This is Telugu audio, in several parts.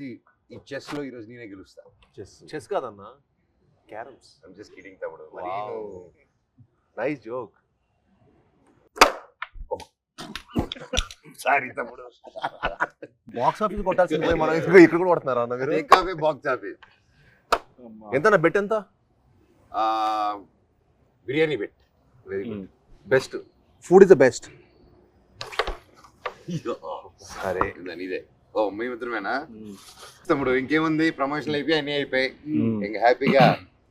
ఈ చెస్ లో ఈరోజు నేనే గెలుస్తా. చెస్ కాదన్నా, క్యారమ్స్. ఐమ్ జస్ట్ కిడింగ్ తమ్ముడు. Nice joke. సారీ తమ్ముడు. బాక్స్ ఆఫీస్ కొట్టాల్సింది మనం ఇక్కడ కూడా కొడుతున్నారు అన్న మీరు. Take off box office. ఎంత బెట్ ఎంత? Biryani bet. Very good. Best food is the best. సరే ఇదే. ఓ మీ మిత్రమేనా తమ్ముడు? ఇంకేముంది, ప్రమోషన్లు అయిపోయి అన్ని అయిపోయి ఇంకా హ్యాపీగా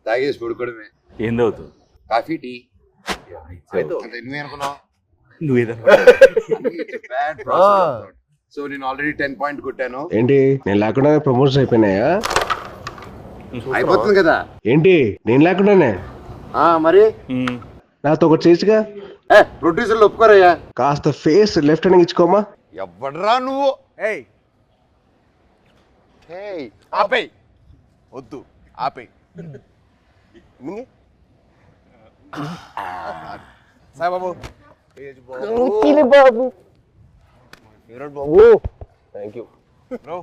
తాగేసి పడుకోవడమే. ఏం తాగుతావు? Coffee, tea. నువ్వే అనుకున్నావు. సో నేను ఆల్రెడీ 10 పాయింట్ కొట్టాను. ఏంటి నేను లేకుండా ప్రమోషన్ అయిపోయినాయా? అయిపోతుంది కదా. ఏంటి నేను లేకుండానే? మరి నాతో ఒకటి చేయొచ్చుగా. ప్రొడ్యూసర్లు ఒప్పుకోరయ్యా. కాస్త ఫేస్ లెఫ్ట్ హ్యాండ్ ఇచ్చుకోమా. ఎవడరా నువ్వు? ఆపేయ్, వద్దు ఆపేయ్. సాయిబాబు బాబు బాబు థ్యాంక్ యూ బ్రో.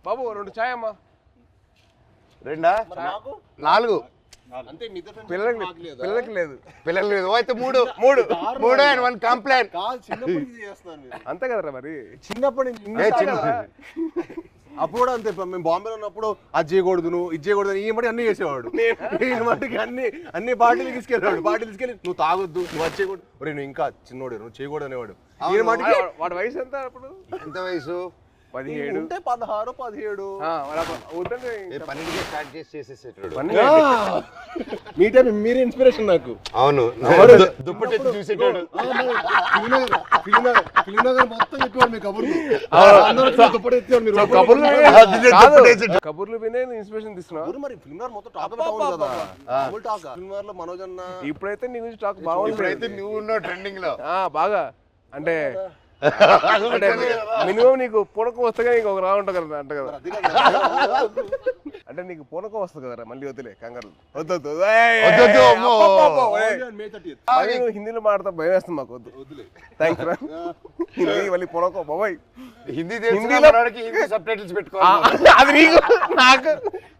బాబు 2 చాయ్ అమ్మా. 2 4 అంతే. పిల్లలకి లేదు. పిల్లలు లేదు. అయితే 3 అండ్ 1 కంప్లైంట్. అంతే కదరా మరి. చిన్నప్పటి అప్పుడు కూడా అంతే. మేము బాంబేలో ఉన్నప్పుడు అది చేయకూడదు, నువ్వు ఇది చేయకూడదు, ఈ మట్టి అన్ని చేసేవాడు. నేను మట్టికి అన్ని పార్టీలు తీసుకెళ్ళేవాడు. పార్టీలు తీసుకెళ్ళి నువ్వు తాగొద్దు, నువ్వు అది చేయకూడదు, నువ్వు ఇంకా చిన్నోడు, నువ్వు చేయకూడదు అనేవాడు. ఈయన మట్టికి వాడి వయసు ఎంత అప్పుడు? ఎంత వయసు? 17 ఉంటే 16 17. పన్నెండుకే స్టార్ట్ చేసేసేటాడు. మీ టైం మీరే ఇన్స్పిరేషన్ నాకు. అవును, దుప్పటి చూసేటాడు. కబుర్లు వినే ఇన్స్పిరేషన్ తీసుకున్నావు. మరి ఫిల్మ్ మొత్తం టాక్ కదా. ఫిల్మ్ లో మనోజ్ అన్న ఇప్పుడైతే నీ గురించి టాక్ బాగుంది. ఇప్పుడైతే నువ్వు ఉన్నావు ట్రెండింగ్ లో బాగా. అంటే మినిమం నీకు పూనకం వస్తే నీకు ఒక రావు ఉంటుంది కదా అంట కదా. అంటే నీకు పూనకం వస్తుంది కదరా. మళ్ళీ వద్దులే కంగారు. వద్దు హిందీలో మాట్లాడతా భయం వేస్తుంది మాకు. వద్దులే థ్యాంక్స్ రా. హిందీ మళ్ళీ పూనకం బాబాయ్. హిందీలో సబ్ టైటిల్స్ పెట్టుకోవాలి. అది నీకు నాకు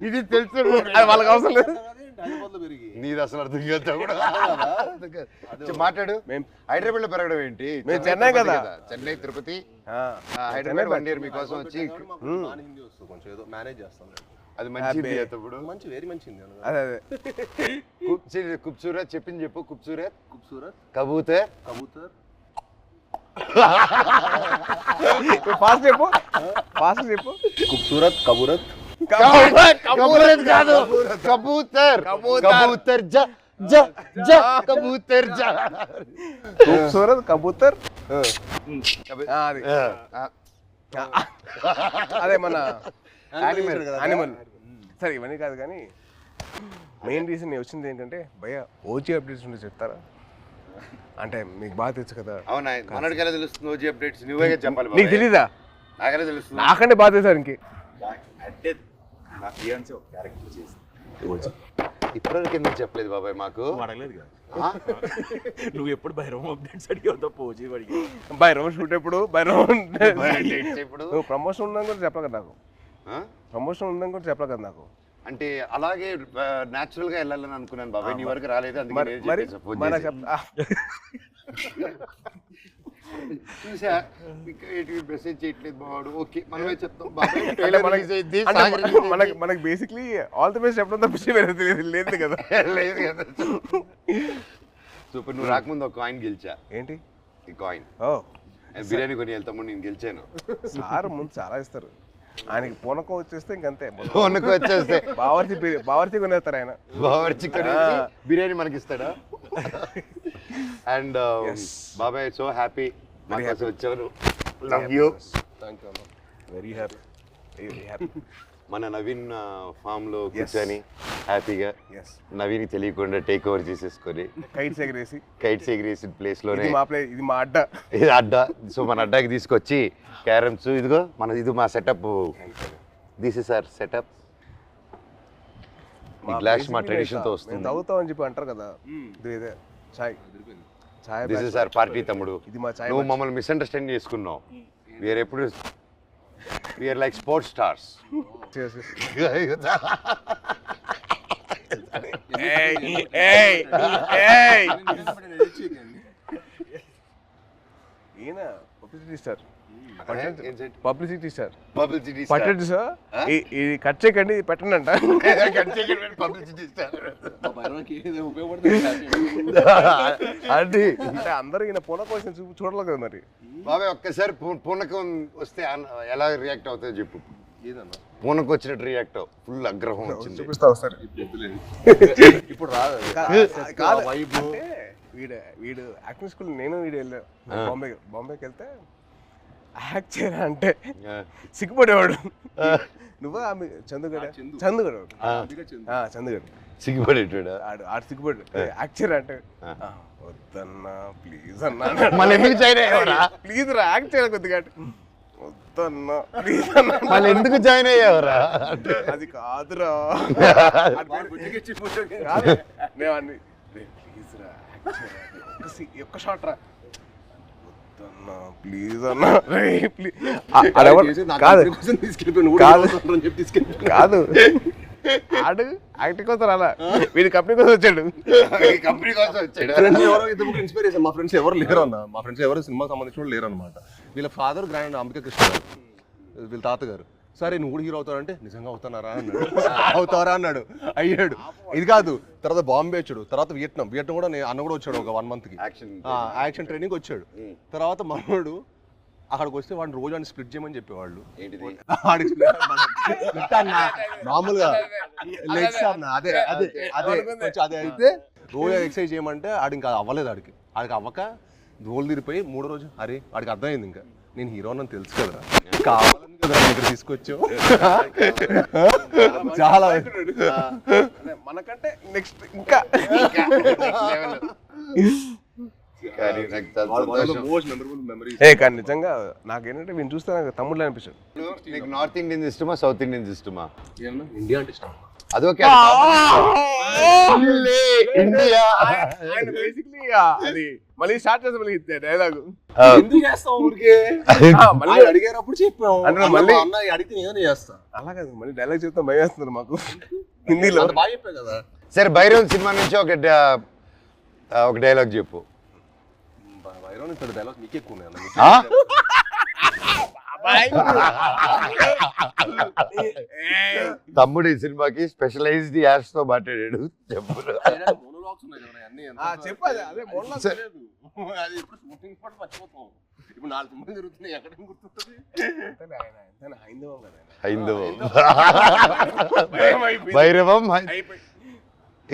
ఇది తెలుసు, అది వాళ్ళకి అవసరం లేదు. నీది అసలు అర్థం కాదు కూడా. మాట్లాడు. హైదరాబాద్ లో పెరగడం ఏంటి? మేము చెన్నై కదా. చెన్నై, తిరుపతి, హైదరాబాద్ 1 year మీకోసం వచ్చి కొంచెం ఏదో మేనేజ్ చేస్తాం. అది మంచిది తప్పుడు. మంచి వెరీ మంచిది. అదే ఖూబ్సూరత్ చెప్పింది చెప్పు. ఖూబ్సూరత్ కబూతర్ ఫాస్ట్ చెప్పు. ఖూబ్సూరత్ కబూరత్ కాదు, కబూతర్ కబూతర్ ఖూబ్సూరత్ కబూతర్. అదే మన యానిమల్. సరే ఇవన్నీ కాదు కానీ మెయిన్ రీజన్ నేను వచ్చింది ఏంటంటే భయ్యా ఓజీ అప్డేట్స్ ఉంటే చెప్తారా? అంటే మీకు బాగా తెలుసు కదా. అవునా, మనడికెలా తెలుస్తుంది ఓజీ అప్డేట్స్? నువ్వే చెప్పాలి. నీకు తెలీదా? నాకెలా తెలుస్తుంది? నాకంటే బాగా తెలుసు ఇంకే. అంటే నా ఫియాన్సీ ఒక క్యారెక్టర్ చేసింది. ఇప్పటివరకు ఎందుకు చెప్పలేదు బాబాయ్ మాకు? అడగలేదు కదా. నువ్వు ఎప్పుడు భైరవం అప్డేట్స్ అడిగావు తప్ప ఓజీ అడిగి. భైరవం షూట్ ఎప్పుడు? భైరవం ఇప్పుడు నువ్వు ప్రమోషన్ ఉందని కూడా చెప్పలే కదా నాకు. ప్రమోషన్ ఉందని కూడా చెప్పలే కదా నాకు. అంటే అలాగే న్యాచురల్ గా వెళ్ళాలని అనుకున్నాను బాబాయ్. నీ వరకు రాలేదు. చూసా మెసేజ్ చేయట్లేదు బావాడు. ఓకే మనమే చెప్తాం బాబాయ్. మనకి బేసిక్లీ ఆల్ ది బెస్ట్ చెప్పడం తప్ప లేదు కదా. లేదు కదా. సూపర్. నువ్వు రాకముందు ఒక కాయిన్ గెలిచా. ఏంటి ఈ కాయిన్? బిర్యానీ కొని వెళ్తాము. నేను గెలిచాను. సార్ ముందు చాలా ఇస్తారు. ఆయనకి పూనకం వచ్చేస్తే ఇంకంతే. పూనకం వచ్చేస్తే బావర్చి కొనేస్తారు ఆయన. బావర్చి బిర్యానీ మనకి ఇస్తాడా? అండ్ బాబాయ్ సో హ్యాపీ వచ్చారు. Love you. Very happy. మన నవీన్ ఫామ్ లో కూర్చొని హ్యాపీగా నవీన్ తెలియకుండా టేక్ ఓవర్ చేసేసుకొని కైట్స్ ఎగిరేసి ప్లేస్ లోనే ఇది మా అడ్డా. ఇది అడ్డా. సో మన అడ్డాకి తీసుకొచ్చి క్యారమ్స్ ఇదిగో ఇది మా setup. This is our setup. ఈ గ్లాస్ మా ట్రెడిషన్తో వస్తుంది. తాగుతామని చెప్పి అంటారు కదా, ఇదే చాయ్ చాయ్. దిస్ ఇస్ అవర్ పార్టీ తమ్ముడు. ఇది మా చాయ్. నువ్వు మమ్మల్ని మిస్అండర్స్టాండ్ చేసుకున్నావు. వీఆర్ ఎప్పుడు వీఆర్ లైక్ స్పోర్ట్స్ స్టార్స్. ఈయన publicity star, publicity star. Publicity పట్టండి సార్, ఇది కట్ చేయకండి, పెట్టండి అంట. పబ్లిసిటీ స్టార్ అంటే అందరూ ఈయన పూనకం వచ్చిన చూడలేదు కదా మరి. బాబాయ్ ఒక్కసారి పూనకం వస్తే ఎలా రియాక్ట్ అవుతుందో చెప్పు. పూనకం వచ్చినట్టు రియాక్ట్ అవ్వు. ఫుల్ ఆగ్రహం వచ్చింది. చూపిస్తా ఒకసారి. ఇప్పుడు రాదు కాదు. అంటే వీడు యాక్టింగ్ స్కూల్ నేను వీడు వెళ్ళాను బాంబేకి వెళ్తే యాక్ట్ చేయరా అంటే సిగ్గుపడేవాడు. నువ్వు ఆమె చందుగడ సిగ్గుపడేటాడు. ఆడు సిగ్గుపడు. యాక్ట్ చేయరా అంటే వద్దన్నా ప్లీజ్ అన్నా. మళ్ళీ ఎందుకు జాయిన్ అయ్యావరా? ప్లీజ్ రా యాక్ట్ చేయాలి కొద్దిగా. వద్దన్నా ప్లీజ్ అన్నా. మళ్ళీ ఎందుకు జాయిన్ అయ్యావరా? అది కాదురా. నేను అన్ని ప్లీజ్ రా ఒక్క షాట్ రా ప్లీజ్ అన్నా కాదు. ఆడు యాక్టింగ్ కోసం రాలా, వీడి కంపెనీ కోసం వచ్చాడు. కంపెనీ కోసం వచ్చాడు. ఇన్స్పిరేషన్ మా ఫ్రెండ్స్ ఎవరు లేరు అన్న. మా ఫ్రెండ్స్ ఎవరు సినిమాకి సంబంధించిన లేరు అనమాట. వీళ్ళ ఫాదర్ గ్రాండ్ అంబికా కృష్ణ గారు, వీళ్ళ తాతగారు. సరే నువ్వు కూడా హీరో అవుతావంటే నిజంగా అవుతానారా అన్నాడు. అవుతారా అన్నాడు. అయ్యాడు. ఇది కాదు, తర్వాత బాంబే వచ్చాడు, తర్వాత వియట్నాం కూడా అన్న కూడా వచ్చాడు ఒక 1 month యాక్షన్ ట్రైనింగ్ వచ్చాడు. తర్వాత మనోడు అక్కడికి వస్తే వాడిని రోజు అని స్ప్లిట్ చేయమని చెప్పేవాళ్ళు. మామూలుగా లెగ్స్ అన్న అదే అదే అదే అదే అయితే రోజు ఎక్సర్సైజ్ చేయమంటే ఆడు ఇంకా అవ్వలేదు. ఆడికి అవ్వక రోల్ తీరిపోయి 3వ రోజు అరే వాడికి అర్థమైంది ఇంకా నేను హీరో అని తెలుసు కదా, కావాలని కదా ఇక్కడ తీసుకొచ్చావు. చాలా మనకంటే నెక్స్ట్ ఇంకా కానీ నిజంగా నాకేంటంటే వీళ్ళు చూస్తే నాకు తమ్ముళ్ళు అనిపించాడు. నీకు నార్త్ ఇండియన్స్ ఇష్టమా సౌత్ ఇండియన్స్ ఇష్టమా? ఇండియా అంటే ఇష్టం. అదొకే అది మళ్ళీ స్టార్ట్ చేస్తే మళ్ళీ డైలాగ్ ఎందుకు చేస్తావు ఊరికే? మళ్ళీ అడిగారప్పుడు చెప్పాము అంటే మళ్ళీ అన్న అడిగితే నేను చేస్తా. అలా కాదు, మళ్ళీ డైలాగ్ చెప్తాం భయం వేస్తున్నారు మాకు హిందీలో. బాగా చెప్పావు కదా. సరే భైరవ్ సినిమా నుంచి ఒక డైలాగ్ చెప్పు. భైరవ్ నుంచి డైలాగ్ నీకు ఎక్కువ ఉన్నాయి. తమ్ముడు ఈ సినిమాకి స్పెషలైజ్డ్ యాడ్స్ తో మాట్లాడాడు. చెప్పు. చెప్పాలి అదే ఇప్పుడు 4 సినిమాలు జరుగుతున్నాయి, ఎక్కడ గుర్తుంటుంది? హైందవం భైరవం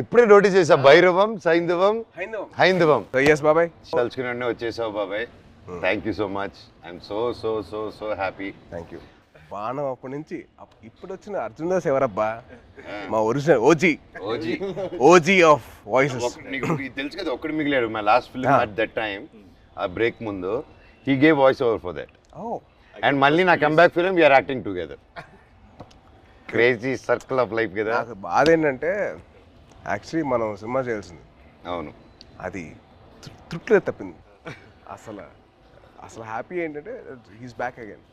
ఇప్పుడే నోటీస్ చేసా. భైరవం హైందవం. బాబాయ్ తలుచుకుని వచ్చేసావు బాబాయ్. Thank you so much. I'm so so so so happy. Thank you. బాణం అప్పటి నుంచి ఇప్పుడు వచ్చిన అర్జున్ దాస్ ఎవరబ్బా? మా ఒరిజినల్ ఓజీ ఆఫ్ వాయిసెస్. నీకు తెలుసు కదా, ఒక్కడు మిగిలాడు. My last film at that time, ఆ బ్రేక్ ముందు he gave voice over for that. And మళ్ళీ నా comeback film we are acting together. Crazy circle of life కదా. నాకు బాధ ఏంటంటే యాక్చువల్లీ మనం సినిమా చేయాల్సింది. అవును, అది తృప్తిలో తప్పింది. అసలు హ్యాపీ ఏంటంటే he's back again.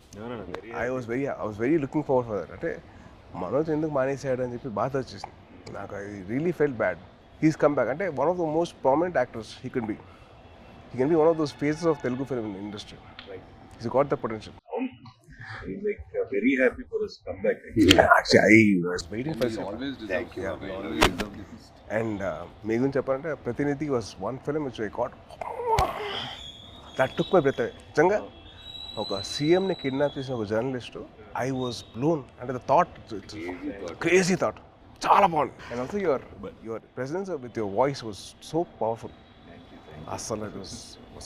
I was very looking forward for that. అంటే మనోజ్ ఎందుకు మానేసాడు అని చెప్పి బాధ వచ్చేసింది నాకు. I really felt bad. He's come back. అంటే one of the most prominent actors he can be one of those faces of Telugu film industry. He's got the potential. I'm like very happy for his comeback. Actually, I was waiting for this. Always Thank you. And మీ గురించి చెప్పాలంటే Prathinidhi was one film which I got that took my breath away. నిజంగా ఒక సీఎంని కిడ్నాప్ చేసిన ఒక జర్నలిస్టు, ఐ వాజ్ బ్లోన్. అంటే ద థాట్, క్రేజీ థాట్, చాలా బాగుంది. And also your presence with your voice was so powerful. అసలు it was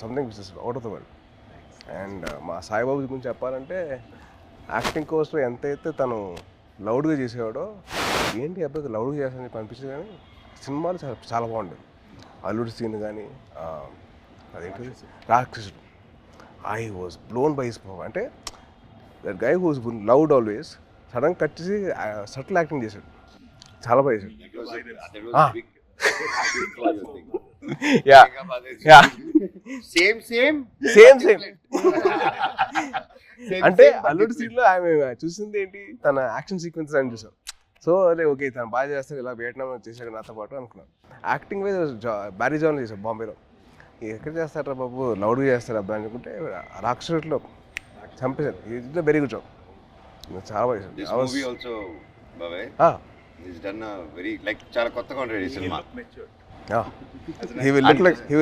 something which is out of the world. And మా సాయిబాబు గురించి చెప్పాలంటే యాక్టింగ్ కోర్స్లో ఎంతైతే తను లౌడ్గా చేసేవాడో, ఏంటి అబ్బాయి లౌడ్గా చేస్తానని చెప్పి అనిపించింది. కానీ సినిమాలు చాలా బాగుండేది. అల్లుడి సీన్ కానీ అదేంటి Rakshasudu, I was blown by his power. అంటే that guy who's loud always sudden cut చేసి సటిల్ యాక్టింగ్ చేశాడు. చాలా బాగా చేశాడు. యా యా సేమ్ సేమ్ అంటే అల్లుడు సీన్ లో ఆమె చూసింది ఏంటి, తన యాక్షన్ సీక్వెన్స్ అని చూసాం. సో అదే ఓకే తను బాగా చేస్తాడు, ఇలా వియట్నాం చేశాడు నాతో పాటు అనుకున్నాను. యాక్టింగ్ వైజ్ బ్యారీ జాన్ చేశాడు బాంబేలో. ఎక్కడ చేస్తారా బాబు, లౌడ్గా చేస్తారు అబ్బాయి అనుకుంటే రాక్షసులో చంపేశాడు. ఇట్లా వెరీ గుడ్ జాబ్, చాలా బాగా చేశాడు. చాలా కొత్తగా ఉండేది ఈ cinema. He will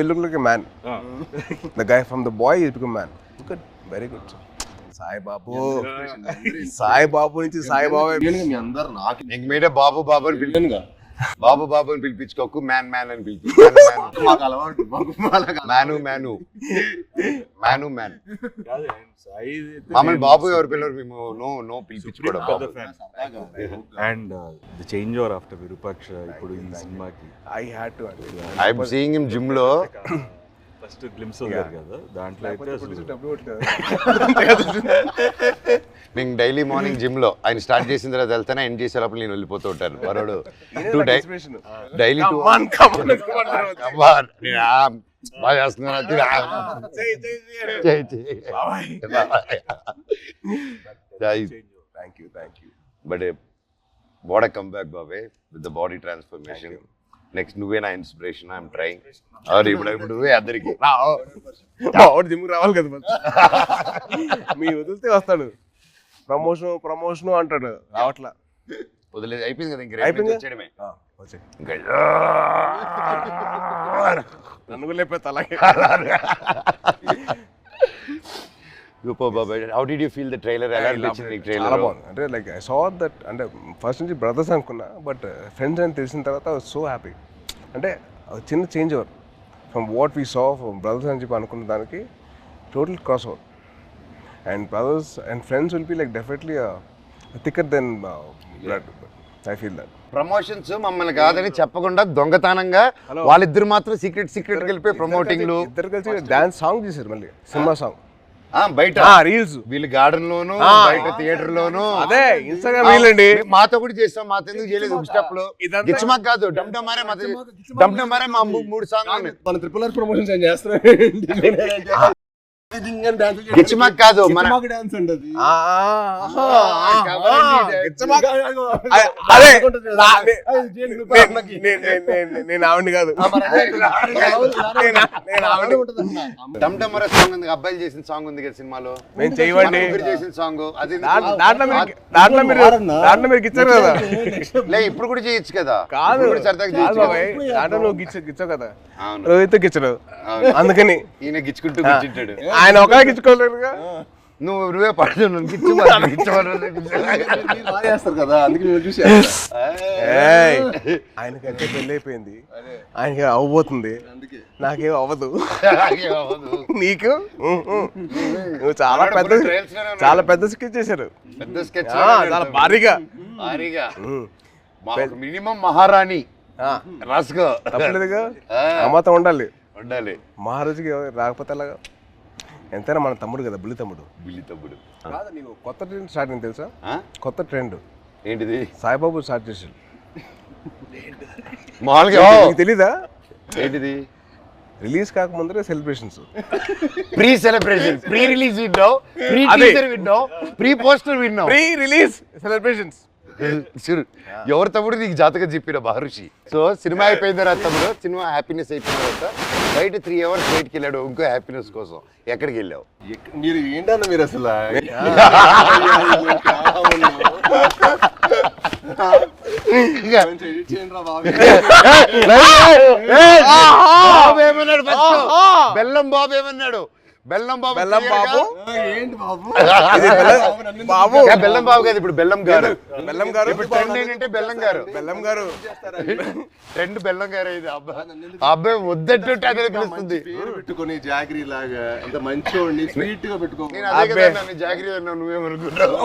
look like a man. The guy from the boy is become man. Good, very good. Sai Babu నుంచి సాయి బాబు మీ అందరు నాకు ఇంక మీరే బాబు బాబు అని పిలిచానుగా. బాబు బాబు అని పిలిపించుకోకు, మ్యాన్ మ్యాన్ అని పిలిపించు. మాకు అలవాటు. Man man man man. మమ్మల్ని బాబు ఎవరు పిల్లలు, మేము నో పిలిపించుకోవడం. And the change over after Virupaksha ఇప్పుడు ఈ సినిమాకి I am seeing him gym లో. ఫస్ట్ గ్లిమ్స్ వదిలారు కదా, దాంట్లో అయితే మేము డైలీ మార్నింగ్ జిమ్ లో ఆయన స్టార్ట్ చేసిన తర్వాత వెళ్తానే, ఎండ్ చేసేటప్పుడు నేను వెళ్ళిపోతూ ఉంటాను. వరుడు డైలీ బాగా చేస్తున్నారు. But what a come back బాబే with the body transformation. Next నువ్వే నా ఇన్స్పిరేషన్. I'm trying. ఇప్పుడు నువ్వే అందరికి జిమ్ రావాలి కదా, మీ వదిలితే వస్తాడు. ప్రమోషన్ అంటాడు, రావట్లా. వదిలేదు, అయిపోయింది కదా. ఇంక అయిపోయింది. వచ్చేయడమే. నన్ను కూడా లేకపోతే అలాగే. సూపర్ బాబాయ్. How did you feel the trailer? ఎలా అనిపించింది నీకు ట్రైలర్? చాలా బాగుంది. అంటే లైక్ ఐ సా దట్, అంటే ఫస్ట్ నుంచి బ్రదర్స్ అనుకున్నా, బట్ ఫ్రెండ్స్ అని తెలిసిన తర్వాత ఐ వాజ్ సో హ్యాపీ. అంటే చిన్న change over from what we saw from brothers అని చెప్పి అనుకున్న దానికి total cross over. And brothers and friends will be like definitely thicker then blood. I feel that. Promotions మమ్మల్ని కాదని చెప్పకుండా దొంగతనంగా వాళ్ళిద్దరు మాత్రం సీక్రెట్ వెళ్ళిపోయి ప్రమోటింగ్లు. ఇద్దరు కలిసి డాన్స్ సాంగ్ చేశారు, మళ్ళీ సినిమా సాంగ్ బయట రీల్స్. వీళ్ళు గార్డెన్ లోను, బయట థియేటర్ లోను. అదే ఇన్స్టాగ్రామ్ రీల్ అండి. మాతో కూడా చేస్తాం, మాతో ఎందుకు చేయలేదు? స్టెప్ లో గిచ్చమాక్ కాదు, డమ్డమారే మా 3 సాంగ్ మన ట్రిపుల్ ఆర్ ప్రమోషన్స్ ఏం చేస్తారు. గిచ్చమాక్ కాదు, మన డాన్స్ అంటది. నేను ఆవిడ కాదు, డమ్డమరే సాంగ్ ఉంది, అబ్బాయిలు చేసిన సాంగ్ ఉంది కదా సినిమాలో. మేము చేయవండి చేసిన సాంగ్ అది. దాంట్లో మీరు గిచ్చారు కదా. లే ఇప్పుడు కూడా చేయొచ్చు కదా. కాదు దాంట్లో నువ్వు గిచ్చావు కదా, రోహిత్ గిచ్చడు. అందుకని ఈయన గిచ్చుకుంటూ కూర్చుంటాడు. ఆయన ఒక గిచ్చుకోలేరుగా. నువ్వే పడుతున్నావు చేస్తారు కదా, అందుకే చూసి. ఆయనకంటే పెళ్ళి అయిపోయింది, ఆయనకి అవ్వబోతుంది, నాకేం అవ్వదు. నీకు నువ్వు చాలా పెద్ద స్కెచ్ చేశారు, చాలా భారీగా. మినిమం మహారాణి రాసుకో, తప్పలేదుగా. అమ్మతో ఉండాలి. మహారాజుకి రాకపోతే అలాగా. ఎంతైనా మన తమ్ముడు కదా, బుల్లి తమ్ముడు. కాదు, నీకు కొత్త ట్రెండ్ స్టార్ట్ అయింది తెలుసా? కొత్త ట్రెండ్ ఏంటిది? సాయిబాబు స్టార్ట్ చేసాడు. మామూలుగా తెలీదా? ఏంటిది? రిలీజ్ కాకముందరే celebrations. Pre celebration, pre release విన్నావు, ప్రీ టీజర్ విన్నావు, ప్రీ పోస్టర్ విన్నావు, ప్రీ రిలీజ్ సెలబ్రేషన్స్. ఎవరు తమ్ముడు నీకు జాతకం చెప్పిన మహర్షి. సో సినిమా అయిపోయిన తర్వాత తమ్ముడు, సినిమా హ్యాపీనెస్ అయిపోయిన తర్వాత బయట 3 hours బయటకి వెళ్ళాడు ఇంకో హ్యాపీనెస్ కోసం. ఎక్కడికి వెళ్ళావు? మీరు ఏంటన్నా మీరు అసలు బెల్లం బాబు ఏమన్నాడు? బెల్లం బాబు ఏంటి బాబు? బాబు బెల్లం బాబు కాదు, ఇప్పుడు బెల్లం గారు. ఇప్పుడు ట్రెండ్ ఏంటంటే బెల్లం గారు. ట్రెండ్ బెల్లం గారు. ఇది అబ్బాయి వద్దంటుంటే అదే పిలుస్తుంది. పెట్టుకుని జాగిరి లాగా అంత మంచివాడిని స్వీట్ గా పెట్టుకో. నేను అదే కదా నన్ను జాగిరి అన్నావు, నువ్వేమనుకుంటావు?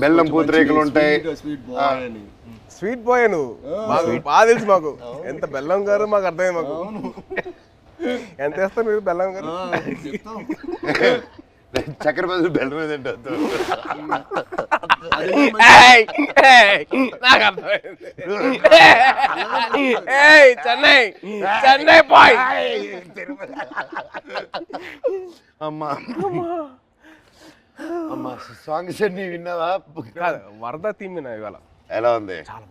బెల్లం పూతరేకులు ఉంటాయి. స్వీట్ బాయ్ నువ్వు, మాకు బాగా తెలుసు. మాకు ఎంత బెల్లం గారు మాకు అర్థమైంది. మాకు ఎంత వేస్తారు మీరు బెల్లం గారు? చక్కెర బదులు బెల్లం మీద తింటావు. నాకు అర్థమైంది. చెన్నై చెన్నై బాయ్. అమ్మా అమ్మా సాంగ్స్ అన్ని విన్నావా? కాదు, వరద థీమ్ విన్నా ఇవాళ. ఎలా ఉంది? చాలా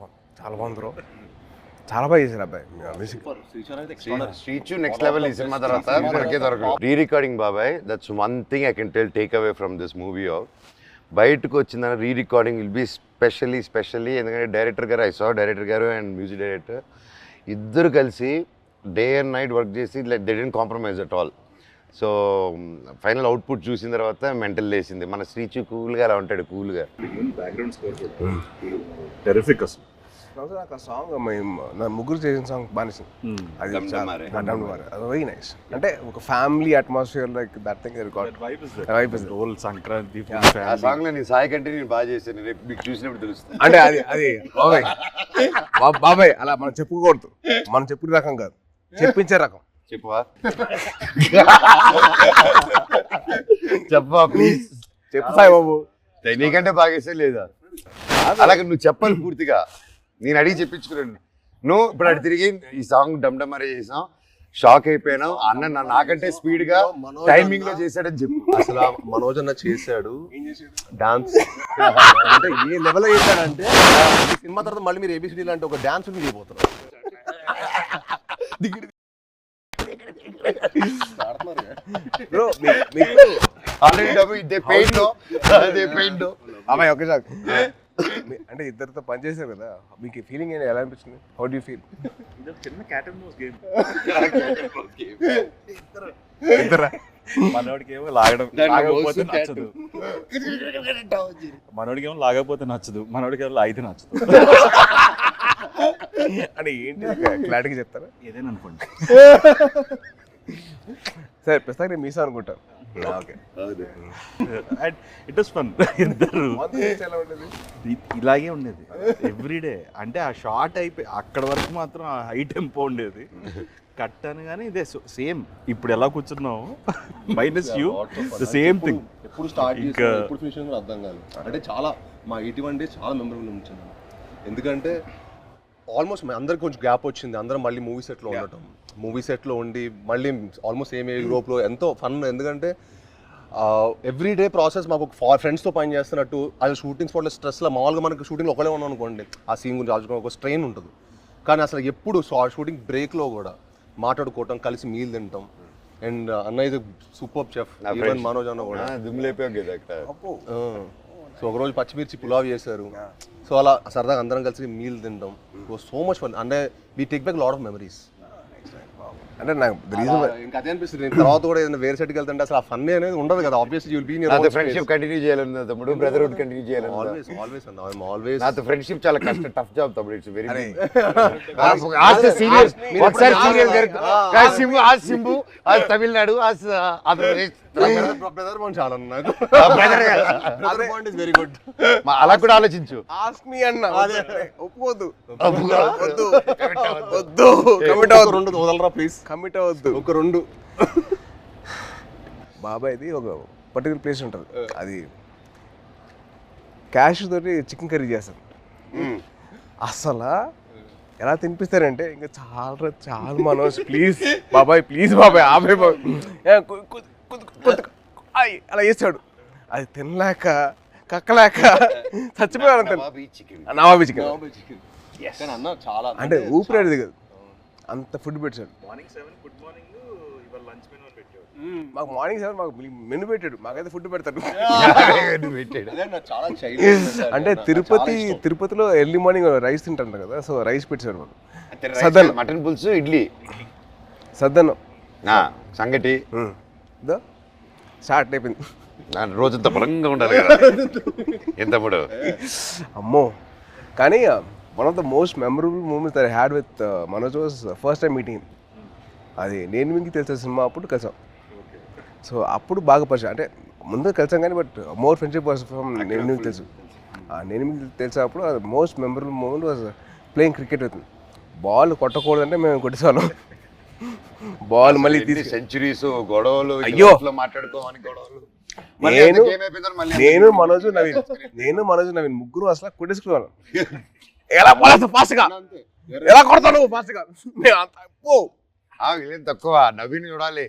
బాగుంది బ్రో, చాలా బాగా చేశారు అబ్బాయి మ్యూజిక్. శ్రీచు నెక్స్ట్ లెవెల్ ఈ సినిమా తర్వాత మనకే దొరకదు. రీ రికార్డింగ్ బాబాయ్, that's one thing I can take away from this movie. బయటకు వచ్చిందని re recording will be specially ఎందుకంటే డైరెక్టర్ గారు, డైరెక్టర్ గారు అండ్ మ్యూజిక్ డైరెక్టర్ ఇద్దరు కలిసి డే అండ్ నైట్ వర్క్ చేసి they didn't compromise at all. So final output చూసిన తర్వాత మెంటల్ లేసింది. మన శ్రీచు కూల్గా అలా ఉంటాడు, కూల్గా. బ్యాక్గ్రౌండ్ స్కోర్ కూడా టెరిఫిక్ అసలు. నాకు ఆ సాంగ్ నా ముగ్గురు చేసిన సాంగ్ బానిసింది. అది వెరీ నైస్. అంటే ఒక family atmosphere like that thing record role Sankranti ఆ సాంగ్ లో నేను సాయి కంటే నేను బాగా చేశాను. రేపు మీకు చూసినప్పుడు తెలుస్తుంది. అంటే అది బాబాయ్ అలా మనం చెప్పుకోకూడదు. మనం చెప్పిన రకం కాదు, చెప్పించే రకం. చెప్పవా? చెప్పవా ప్లీజ్? చెప్పు సాయి బాబు. నీకంటే బాగా చేసే లేదా? అలాగే నువ్వు చెప్పాలి పూర్తిగా. నేను అడిగి చెప్పించుకున్నాను. నువ్వు ఇప్పుడు అటు తిరిగి ఈ సాంగ్ డమ్డమరే చేసాం, షాక్ అయిపోయినావు. అన్న నాకంటే స్పీడ్ గా టైమింగ్ లో చేశాడని చెప్పు. అసలు మనోజ్ అన్న చేశాడు డాన్స్. అంటే ఏ లెవెల్ చేశాడంటే సినిమా తర్వాత మళ్ళీ మీరు ఏబిసిడి లాంటి ఒక డాన్స్ చేయబోతున్నారు. బ్రో అమ్మాయి ఒకే సార్ అంటే ఇద్దరితో పనిచేశారు కదా, మీకు ఫీలింగ్ ఏంటి, ఎలా అనిపించింది? How do you feel? చిన్న క్యాట్ అండ్ మౌస్ గేమ్. ఇద్దరా? మనోడికేమో లాగకపోతే నచ్చదు, మనోడికేమో లాగకపోతే నచ్చదు, మనోడికేమో లాగితే నచ్చదు. అంటే ఏంటి క్లారిటీగా చెప్తారా? ఏదైనా అనుకోండి. సరే ప్రస్తుతానికి మీసా అనుకుంటాను. Okay, and it was fun. ఇద్దరు ఎలా ఉండేది? ఇలాగే ఉండేది ఎవ్రీడే. అంటే ఆ షార్ట్ అయిపోయి అక్కడ వరకు మాత్రం ఆ హై టెంపో ఉండేది. కట్ అని కానీ ఇదే సేమ్ ఇప్పుడు ఎలా కూర్చున్నావు minus you the same thing. ఎప్పుడు స్టార్ట్ చేసి ఎప్పుడు ఫినిష్ కూడా అర్థం కాదు. అంటే చాలా మా 81 days చాలా మెమరబుల్ ఉంచింది. ఎందుకంటే ఆల్మోస్ట్ అందరికి కొంచెం గ్యాప్ వచ్చింది. అందరం మళ్ళీ మూవీ సెట్లో ఉండటం, మూవీ సెట్లో ఉండి మళ్ళీ ఆల్మోస్ట్ సేమ్ ఏజ్ గ్రూప్లో ఎంతో ఫన్. ఎందుకంటే ఎవ్రీడే ప్రాసెస్ మాకు ఫ్రెండ్స్తో పని చేస్తున్నట్టు. అది షూటింగ్ స్పాట్లో స్ట్రెస్లో మామూలుగా మనకి షూటింగ్లో ఒకటే ఉన్నాం అనుకోండి, ఆ సీన్ గురించి ఆలోచుకుని ఒక స్ట్రెయిన్ ఉంటుంది. కానీ అసలు ఎప్పుడు షూటింగ్ బ్రేక్లో కూడా మాట్లాడుకోవటం, కలిసి మీల్ తింటాం. అండ్ అన్న ఇది సూపర్ చెఫ్, ఈవెన్ మనోజ్ అన్న కూడా సో ఒకరోజు పచ్చిమిర్చి పులావ్ చేశారు. సో అలా సరదాగా అందరం కలిసి మీల్ తింటాం. So much fun. అంటే we take back lot of memories. అంటే నాకు ఇంకా అదే అనిపిస్తుంది. తర్వాత కూడా ఏదైనా వేరే సెట్కి వెళ్తుంటే అసలు ఆ ఫన్ అనేది ఉండదు కదా. Obviously you will be in your friendship continue చేయాలన్నా తమ్ముడు, బ్రదర్హుడ్ కంటిన్యూ చేయాలన్నా ఆల్వేస్ అన్న ఐ యామ్ ఆల్వేస్. నాతో ఫ్రెండ్షిప్ చాలా కష్టం, టఫ్ జాబ్ తమ్ముడు. It's very serious. ఒకసారి సీరియస్ సింబు, ఆ సింబు, ఆ తమిళనాడు, ఆ ఆంధ్రప్రదేశ్ బ్రదర్ బాండ్ చాలా నాకు. Brother bond is very good. అలా కూడా ఆలోచించు. ఆస్క్ మీ అన్న. ఒప్పుకోవద్దు, వద్దు, వద్దు, కమిట్ అవ్వద్దు. రెండు వదలరా ప్లీజ్, కమిట్ అవ్వద్దు. ఒక రెండు బాబాయ్ది ఒక పర్టికులర్ ప్లేస్ ఉంటుంది. అది క్యాష్ తోటి చికెన్ కర్రీ చేస్తారు. అసలు ఎలా తినిపిస్తారంటే ఇంకా చాలా మనోజ్ ప్లీజ్ బాబాయ్, ప్లీజ్ బాబాయ్, ఆబాయ్ బాబాయ్ అలా చేస్తాడు. అది తినలేక కక్కలేక చచ్చిపోయాడు. నవాబీ చికెన్ అంటే ఊపిరాడు దిగదు, అంత ఫుడ్ పెట్టాడు. మార్నింగ్ 7 గుడ్ మార్నింగ్, ఇవాళ లంచ్ మెనూ అని పెట్టాడు. మాకు మార్నింగ్ 7 మాకు మెనూ పెట్టాడు, మాకైతే ఫుడ్ పెడతాడు. అంటే తిరుపతిలో ఎర్లీ మార్నింగ్ రైస్ తింటారు కదా, సో రైస్ పెట్టాడు మాకు. సద్దన్నం, మటన్ పులుసు, ఇడ్లీ, సద్దన్నం, సంగటి స్టార్ట్ అయిపోయింది. రోజంతా బలంగా ఉండాలి కదా ఎంత మూడు. అమ్మో. కానీ one of the most memorable moments that I had with Manoj was first time meeting. అది నేను మీకు తెలిసిన సినిమా అప్పుడు కలిసాం. సో అప్పుడు బాగా పరిచయం, అంటే ముందు కలిసాం కానీ but more friendship was from నేను మీకు తెలుసు. నేను మీకు తెలిసినప్పుడు అది most memorable moment was playing cricket with. Ball కొట్టకూడదంటే మేము కొట్టేసాను. బాల్ మళ్ళీ సెంచరీస్, గొడవలు, అయ్యో మాట్లాడుకోమని గొడవలు. నేను మనోజ్ నవీన్ ముగ్గురు అసలు కొట్టేసుకున్నాను. ఎలా పోలేదు ఫాస్ట్గా, ఎలా కొడతాను ఫాస్ట్గా. ఏం తక్కువ నవీన్ చూడాలి,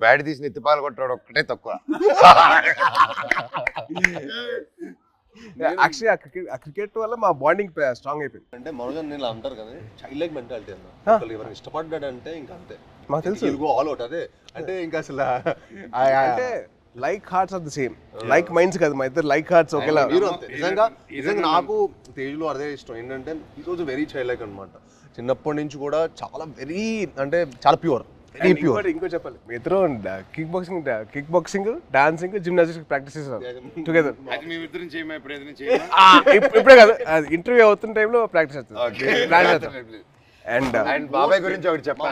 బ్యాట్ తీసి ఎత్తిపాలు కొట్టాడు ఒక్కటే తక్కువ. యాక్చువల్లీ ఆ క్రికెట్ వల్ల మా బాండింగ్ స్ట్రాంగ్ అయిపోయింది. అంటే మనోజ్ నేను అంటారు కదా చైల్డ్ లైక్ మెంటాలిటీ అన్న, ఎవరైనా ఇష్టపడ్డాడంటే ఇంకా అంతే, మాకు తెలుసు ఆల్ అవుట్. అదే అంటే ఇంకా అసలు అంటే like hearts are the same, like minds కదా మా ఇద్దరు, లైక్ హార్ట్స్ ఒకేలా. నిజంగా నాకు తేజ్లో అదే ఇష్టం ఏంటంటే ఈరోజు వెరీ చైల్డ్ లైక్ అనమాట. చిన్నప్పటి నుంచి కూడా చాలా వెరీ అంటే చాలా ప్యూర్, వెరీ ప్యూర్. ఇంకో చెప్పాలి, మీ ఇద్దరు kick boxing dancing gymnastics practice చేస్తారు టుగెదర్. ఇప్పుడే కాదు, ఇంటర్వ్యూ అవుతున్న టైంలో ప్రాక్టీస్ చేస్తారు. అండ్ బాబాయ్ గురించి ఒకటి చెప్పాలి.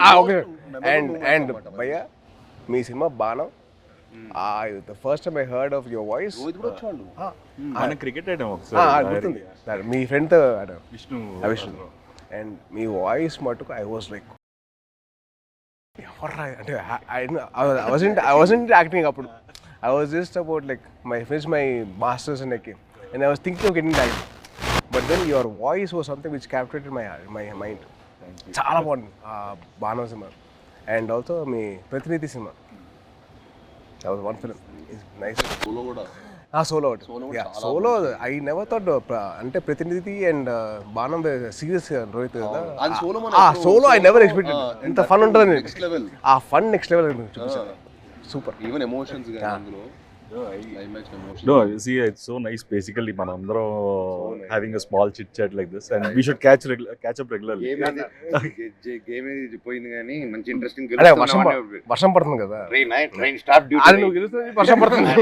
అండ్ భయ్య మీ సినిమా Baanam, the first time I heard of your voice, cricket ఆడాం మీ ఫ్రెండ్ తో ఆడాం, విష్ణు. అండ్ మీ వాయిస్ మటుకు ఐ వాజ్ లైక్ అంటే I wasn't acting అప్పుడు, I was just about like finish my masters and like, and I was thinking of getting that, but then your voice was something which captivated my mind. చాలా బాగుంది బాణం సినిమా. అండ్ ఆల్సో మీ ప్రతినిధి cinema, that was one film, it's nice. Solo I never thought అంటే ప్రతినిధి అండ్ బాణం సీరియస్ రోహిత్ కదా. సోలో ఐ నెవర్ ఎక్స్పెక్టెడ్ ఇంత ఫన్ ఉంటుంది. ఆ ఫన్ నెక్స్ట్ లెవెల్ చూపించారు, super. Even emotions No, see, it's so nice. Basically, manandro having a small chit chat like this, and we should catch up regularly. Game ఏది పోయింది కానీ మంచి ఇంట్రెస్టింగ్. అదే వర్షం పడుతుంది కదా, ట్రైన్ స్టాప్ డ్యూటీ. అది నువ్వు గెలుస్తుంది, వర్షం పడుతుంది.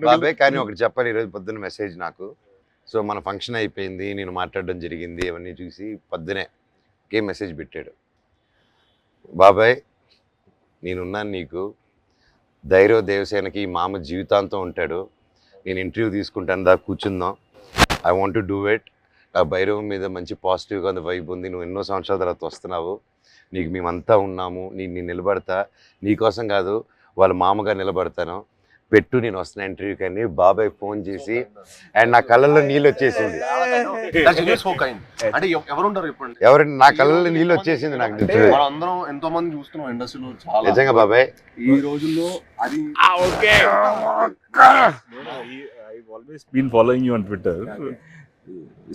బాబాయ్ కానీ ఒకటి చెప్పాలి, ఈరోజు పొద్దున్న మెసేజ్ నాకు. సో మన ఫంక్షన్ అయిపోయింది, నేను మాట్లాడడం జరిగింది, అవన్నీ చూసి పొద్దునే గేమ్ మెసేజ్ పెట్టాడు. బాబాయ్ నేనున్నాను నీకు, ధైర్య దేవసేనకి మామ జీవితాంతం ఉంటాడు, నేను ఇంటర్వ్యూ తీసుకుంటాను, దా కూర్చుందాం, I want to do it. ఆ భైరవం మీద మంచి పాజిటివ్గా ఉంది, వైబ్ ఉంది, నువ్వు ఎన్నో సంవత్సరాల తర్వాత వస్తున్నావు, నీకు మేమంతా ఉన్నాము, నేను నిలబడతా, నీకోసం కాదు వాళ్ళ మామగా నిలబడతాను, పెట్టు నేను వస్తున్నా ఇంటర్వ్యూ. కానీ బాబాయ్ ఫోన్ చేసి అండ్ నా కళ్ళల్లో నీళ్ళు వచ్చేసింది. అంటే ఎవరుంటారు ఇప్పుడు, ఎవరంటే నా కళ్ళల్లో నీళ్ళు వచ్చేసింది నాకు. అందరం ఎంతో మంది చూస్తున్నాం ఇండస్ట్రీలో, చాలా నిజంగా బాబాయ్ ఈ రోజుల్లో అది. I've always been following you on Twitter.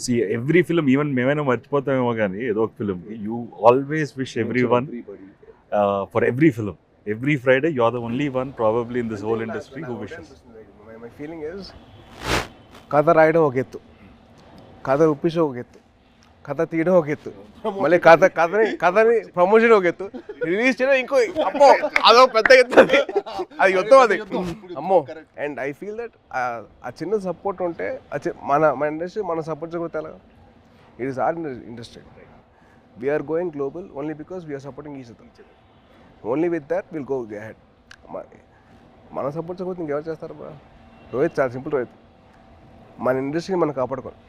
See, every film, even మేమైనా మర్చిపోతామేమో కానీ ఏదో ఒక film, you always wish everyone for every film. Every Friday, you're the only one probably in this whole industry who wishes. My feeling is, కథ రాయడం ఒక ఎత్తు, కథ ఒప్పించడం ఒక ఎత్తు, కథ తీయడం ఒక ఎత్తు, మళ్ళీ కథని ప్రమోషన్ ఒక ఎత్తు, రిలీజ్ చేయడం ఇంకో అమ్మో అదో పెద్ద ఎత్తు, అది యుద్ధం అది అమ్మో. అండ్ ఐ ఫీల్ దట్ ఆ చిన్న సపోర్ట్ ఉంటే మన ఇండస్ట్రీ మన సపోర్ట్ చేయకపోతే ఎలా? It is our industry. We're going global only because we're supporting each other. Only with that will go ahead. మనం సపోర్ట్ చేయకపోతే ఇంకెవరు చేస్తారు బా? రోహిత్ చాలా సింపుల్, రోహిత్ మన ఇండస్ట్రీని మనం కాపాడుకోవాలి.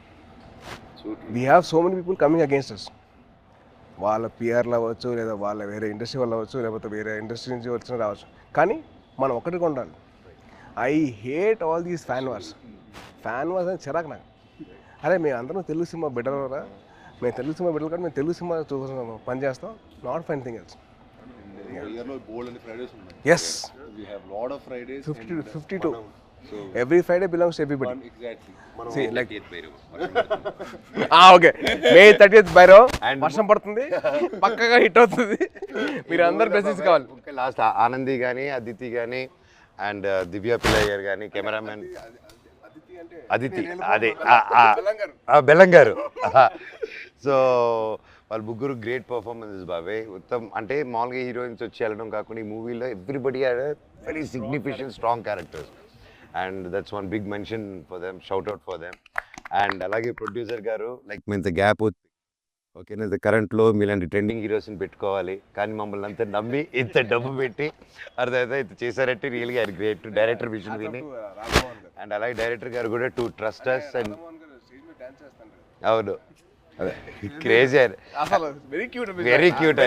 We have so many people coming against us, వాళ్ళ పిఆర్లు అవ్వచ్చు, లేదా వాళ్ళ వేరే ఇండస్ట్రీ వాళ్ళు అవ్వచ్చు, లేకపోతే వేరే ఇండస్ట్రీ నుంచి వచ్చిన రావచ్చు, కానీ మనం ఒకటిగా ఉండాలి. I hate all these fan wars అని చిరాకు నాకు. అరే మేము అందరం తెలుగు సినిమా బిడ్డలరా, మేము తెలుగు సినిమా బిడ్డలు కానీ మేము తెలుగు సినిమా చూస్తున్నాం, పని చేస్తాం, not for anything else. Yes, we have lot of Fridays, 52. So every Friday belongs to everybody. Exactly. See, like 30th Bhairav. Okay. May 30th Bhairav. వర్షం పడుతుంది, పక్కగా హిట్ అవుతుంది, మీరు అందరు బ్లెస్సింగ్స్ కావాలి. లాస్ట్ ఆనంది కానీ, అదితి కానీ, అండ్ దివ్య పిల్లయ్య గారు కానీ, కెమెరామెన్ అదితి, అదే బెల్లంగారు. సో వాళ్ళు ముగ్గురు గ్రేట్ పర్ఫార్మెన్సెస్ బాబాయ్. ఉత్తమ్ అంటే మామూలుగా హీరోయిన్స్ వచ్చి వెళ్ళడం కాకుండా ఈ మూవీలో everybody had very significant strong characters, and that's one big mention for them, shout out for them. And అలాగే ప్రొడ్యూసర్ గారు లైక్ మీ ఇంత గ్యాప్ ఓకేనా, కరెంట్లో మీలాంటి ట్రెండింగ్ హీరోస్ని పెట్టుకోవాలి, కానీ మమ్మల్ని అంతా నమ్మి ఇంత డబ్బు పెట్టి అర్థమైతే ఇంత చేశారంటే రియల్గా ఆయన గ్రేట్. డైరెక్టర్ విజన్ విని, అండ్ అలాగే డైరెక్టర్ గారు కూడా టు ట్రస్ట్ అస్. అండ్ అవును, అదే క్రేజీ, అసలు వెరీ క్యూట్ వెరీ క్యూట్.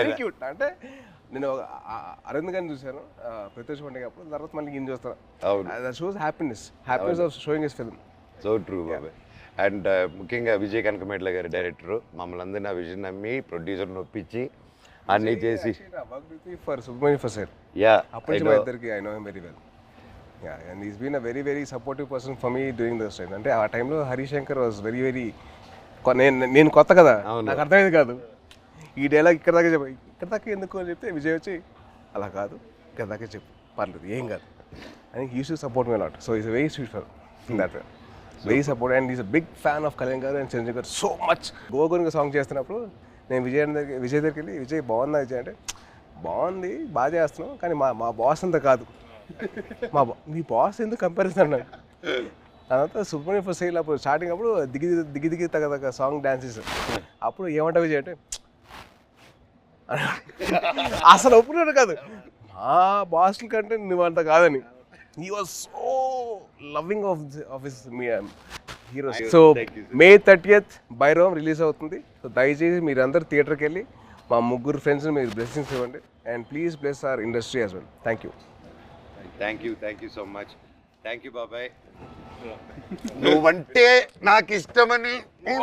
అంటే నేను అరవింద్ గారిని చూశాను ప్రత్యక్ష పండుగ అప్పుడు, తర్వాత మళ్ళీ ఈయన చూస్తాను. అవును. That shows happiness of showing his film. So true బాబాయ్. అండ్ ముఖ్యంగా విజయ్ కనకమేట్ల గారి డైరెక్టర్ మమ్మల్ని అందరినీ ఆ విజన్ నమ్మి ప్రొడ్యూసర్ నొప్పించి అన్నీ చేసి for Subrahmanyam for sir yeah అప్పటి నుంచి మా ఇద్దరికి I know him very well. Yeah and is been a very very supportive person for me during those time. అంటే ఆ టైంలో హరిశంకర్ వాజ్ వెరీ వెరీ, నేను కొత్త కదా, నాకు అర్థమైంది కాదు ఈ డైలాగ్ ఇక్కడ దాకా చెప్పు, ఇక్కడ దాకా ఎందుకు అని చెప్తే విజయ్ వచ్చి అలా కాదు ఇక్కడ దాకా చెప్పు పర్లేదు ఏం కాదు అని used to support me lot. So is very sweet for that very support and is a big fan of Kalyan garu and Chiranjeevi గారు సో మచ్. గోగునికి సాంగ్ చేస్తున్నప్పుడు నేను విజయ్ దగ్గరికి వెళ్ళి విజయ్ బాగుందా విజయ్ అంటే, బాగుంది బాగా చేస్తున్నాం కానీ మా బాస్ అంతా కాదు, మీ బాస్ ఎందుకు కంపారిజన్ అన్నాడు. తర్వాత సుబ్రహ్మణ్యం ఫర్ సేల్ అప్పుడు స్టార్టింగ్ అప్పుడు దిగి తగ్గ సాంగ్ డాన్సెస్ అప్పుడు ఏమంటా విజయ్ అంటే అసలు ఒప్పుకున్నాడు కాదు, మా బాస్ల కంటే నువ్వంత కాదని. He was so loving of his heroes. So May 30th Bhairavam release అవుతుంది. సో దయచేసి మీరందరూ థియేటర్కి వెళ్ళి మా ముగ్గురు ఫ్రెండ్స్ని మీరు బ్లెస్సింగ్స్ ఇవ్వండి and please bless our industry as well. Thank you so much. Thank you బాబాయ్. నువ్వంటే నాకు ఇష్టమని యూ.